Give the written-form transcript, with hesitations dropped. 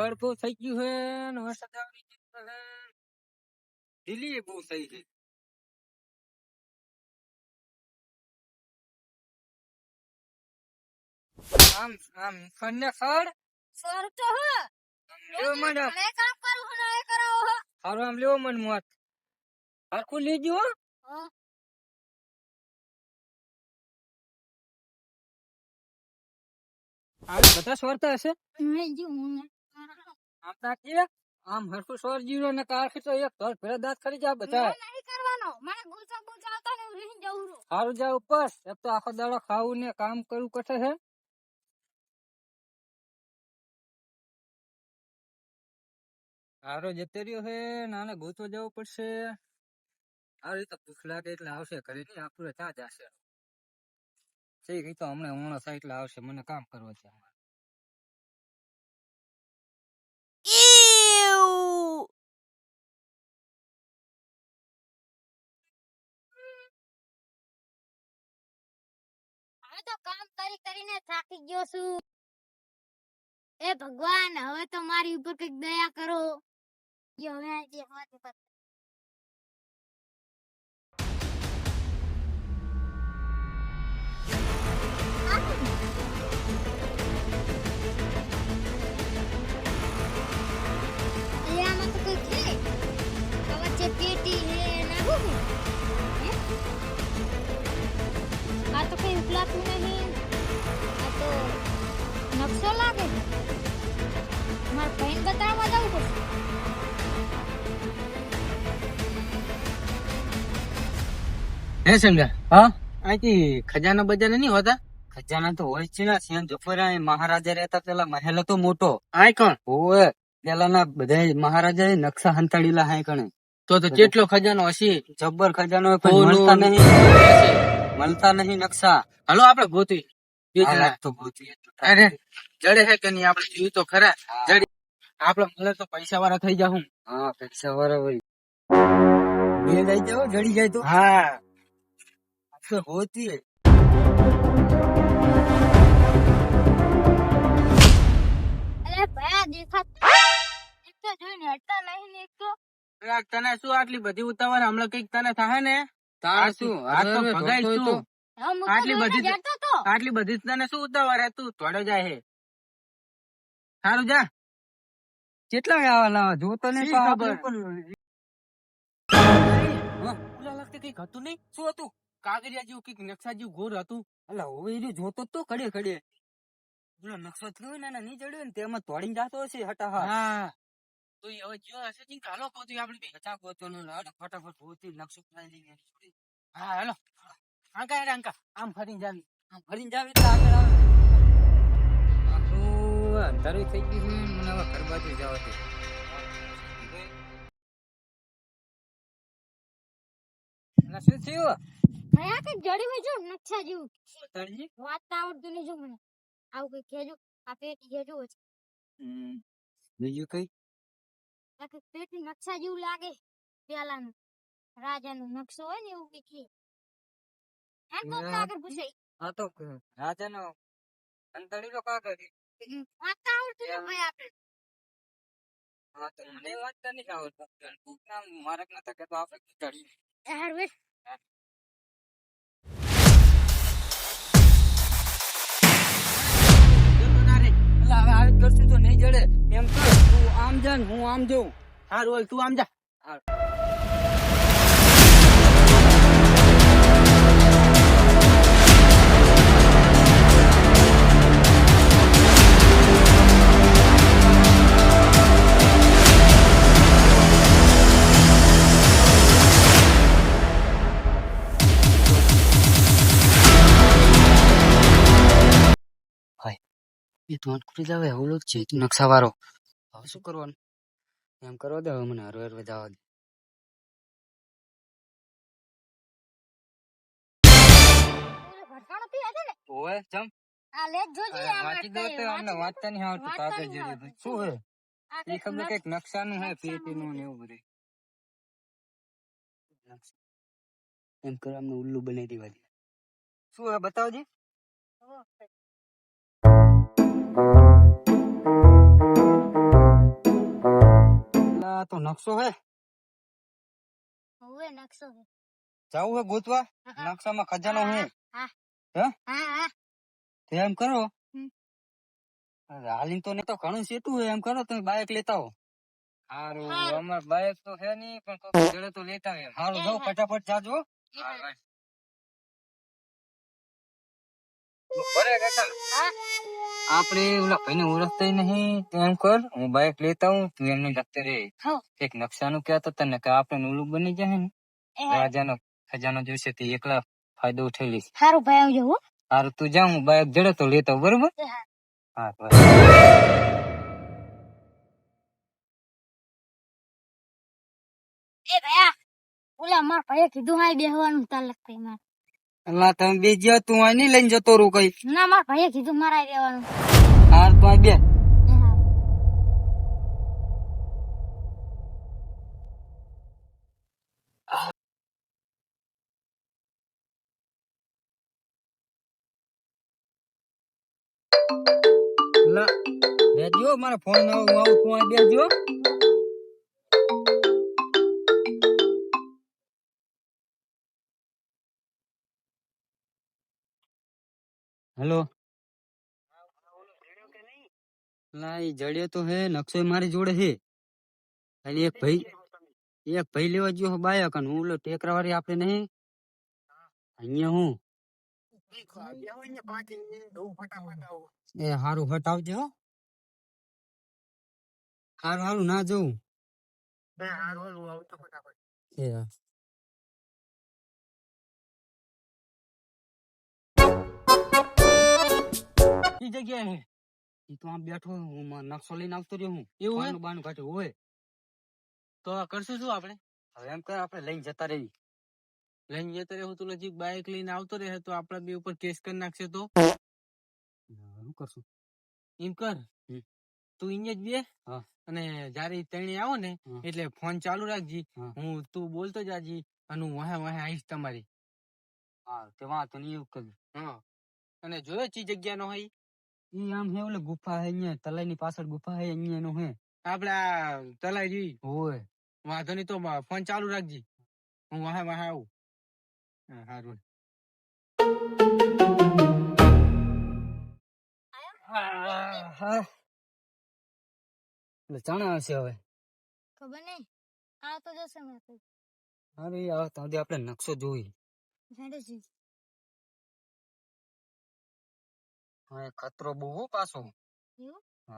ખડ બહુ થઈ ગયું હે ને વરસાદ આવી ગયો હે. ઢીલી બહુ થઈ છે. આમ આમ ખડ ને ખડ સર તો હો લેવો મન ઘરે કામ કરું હું એ કરાવો હો. હારું આમ લેવો મન મોત હરખું લેજો હો. હા આ બધા સ્વરતા હશે નહીં જો હું આમ તાકીએ આમ હરખું સ્વર જીરો ને કારખી તો એક ધર ભેળા દાંત કરી જા બધા નહીં કરવાનો મને ગુસ્સા ગુસ્સા આવતા ને રહી જવું રો. સારું જા ઉપર એક તો આખો દાડો ખાવું ને કામ કરવું કઠે છે. હારો જતો રહ્યો છે નાને ગોતવા જવું પડશે. આ રીતે ભૂખ લાગે એટલે આવશે ઘરે નહીં આપડે ત્યાં જશે સહી કઈ તો હમણાં માણસ એટલે આવશે મને કામ કરવા છે. હવે તો કામ કરી કરીને થાકી ગયો છું. એ ભગવાન હવે તો મારી ઉપર કઈક દયા કરો. યો હવે આ જે હાથ પર આમાં તો કઈક છે. આ વચ્ચે પેટી હે ના હું હે? આ તો કઈ ઉકલાતું નહીં. આ તો નકશો લાગે છે. મારા ભાઈને બતાવવા જવું પડશે. હે સંગા હા અહીંથી ખજાના બજાના નહીં હોતા ખજાના તો હોય છે ને સિંહ જફરા મહારાજા રહેતા પેલા મહેલ તો મોટો આ કણ હોય પેલાના બધા મહારાજા નકશા હંતાડીલા હાય કણે તો કેટલો ખજાનો હશે જબ્બર ખજાનો મળતા નહીં નકશા હાલો આપડે ગોતી અરે જડે હે કે નહીં આપડે જોયું તો ખરા જડે આપડે મળે તો પૈસા વાળા થઈ જાઉં હા પૈસા વાળા હોય લઈ જાઓ જડી જાય તો હા હોતી અરે ભયા દેખાત એક તો જોઈને હટતા નહીં ને એક તો તને શું આટલી બધી ઉતાવળ હમણાં કઈક તને થાય ને આટલી બધી તને શું ઉતાવળ હે તું થોડો જાય હે સારું જા કેટલા આવવાના જોતો ને ખબર કઈક હતું નહીં શું હતું કાગળિયા જેવું કઈક નકશા જેવું ઘોર હતું એટલે હવે એ જોતો તો ખડે ખડે પેલો નકશો થયો ને નહીં ચડ્યો ને તેમાં તોડીને જાતો હશે હટા હા તો હવે જો હશે તી કાલો પોતી આપણે બચા ગોતો નો ફટાફટ પોતી નકશો ખાઈ લઈએ હા હાલો આંકા રે આંકા આમ ફરીને જાવી એટલે આગળ આવે આખું અંધારું થઈ ગયું છે મને હવે ઘર બાજુ જવા દે શું થયું ભયા કે જડી હોય જો નકશા જેવું વાત આવડતું નહીં જો મને આવું કઈ કેજો આ પેટી કેજો છે બીજું કઈ આ કે પેટી નકશા જેવું લાગે પેલાનું રાજાનો નકશો હોય ને એવું કઈ છે આ કોક આગળ પૂછાય હા તો રાજાનો અંતરીનો કાગળ વાત આવડતું નહીં ભયા આપણે હા તો મને વાંચતા નહીં આવડતું નામ મારક નતા કે તો આપણે ચડી હરવે આવી કરશું તો નહીં જડે એમ કર તું આમ જા ને હું આમ જઉં સારું હોય તું આમ જા એ તો અટકુરી જાવે ઓલો છે નકશા વાળો હવે શું કરવાનું એમ કરવા દે હવે મને હરવે હરવે જવા દે ભટકાણો પી આજે ને ઓય ચમ આ લે જોજી આ વાંચી દો તો અમને વાંચતા નહીં આવડતું કાગળ જેવું શું હે એ ખબર કઈક નકશાનું હે પેટીનું ને એવું બધું એમ કર અમને ઉલ્લુ બનાવી દેવા દે શું હે બતાવજે નકશો હે હવે નકશો છે. જાવું હે ગોતવા હા. નકશામાં ખજાનો હે હા હે હા તો એમ કરો હમ. હાલીને તો ને તો ઘણું સેટું હે એમ કરો તમે બાઇક લેતા આવો હારું હારું. અમાર બાઇક તો છે નહીં પણ કોક જડે તો લેતા આવે હારું એ જાઓ હા. ફટાફટ જાજો એ હા. બરે કાકા હા આપણે ઓલા ભાઈને ઓળખતા નહીં તો એમ કર હું બાઇક લેતા આવું તું એમને લખતે રે હો. એક નકશાનું કહેતો તને કે આપણે ઓલું બની જાય ને એ હા. રાજાનો ખજાનો જોઈશે તે એકલા ફાયદો ઉઠાઈ લઈશ હારું ભાઈ આવજો હો. હારું તું જા હું બાઇક જડે તો લેતા આવું, બરોબર એ હા. હા બસ. એ ભયા ઓલા માર ભાઈએ કીધું હાય બેહવાનું તાર લખતે માર. અલા તમે બે જ્યો તું આ નહીં લઈને જતો રહું કઈ ના માર ભાઈએ કીધું મારા રહેવાનું. હાર તો આ બે એ હા. લા બેજો મારા ફોન આવું તું આ બેજો હેલો ના ઈ જડ્યો તો હે નકશો મારી જોડે હે ખાલી એક ભાઈ લેવા ગયો બાયક અને હું ઓલો ટેકરા વાળી આપણે નહીં અહીંયા હું એ હારું હટાવજે હો હારું હારું ના જવું એ હા. ઈ જગ્યાએ હે ઈ તો આમ બેઠો હું નકશો લઈને આવતો રહ્યો હું એવું હે બાનું કાઢે હોય તો કરશું શું આપણે હવે એમ કર આપણે લઈને જતા રહી લઈને જતા રહે તું નજીક બાઇક લઈને આવતો રહે તો આપડા બે ઉપર કેસ કરી નાખશે તો શું કરશું એમ કર તું અહીંયા જ બે અને જયારે તેણી આવો ને એટલે ફોન ચાલુ રાખજી હું તું બોલતો જાજી અને હું વાહે વાહે આવીશ તમારી હા તે વાંધો નહીં એવું કરજો હા અને જોયો ચી જગ્યા નો હોય ઈ આમ હે ઓલે ગુફા હે અહીંયા તલાઈ ની પાછળ ગુફા હે અહીંયા નો હે આપડે આ તલાઈ જી હોય વાંધો નહીં તો ફોન ચાલુ રાખજી હું વાહે વાહે આવું હા હારું હા એટલે ચણા હશે હવે ખબર નહીં આવતો જશે મેં તો. અરે આ તો આપણે નકશો જોઈ હેડે હા ખતરો બહુ હો પાછો એવું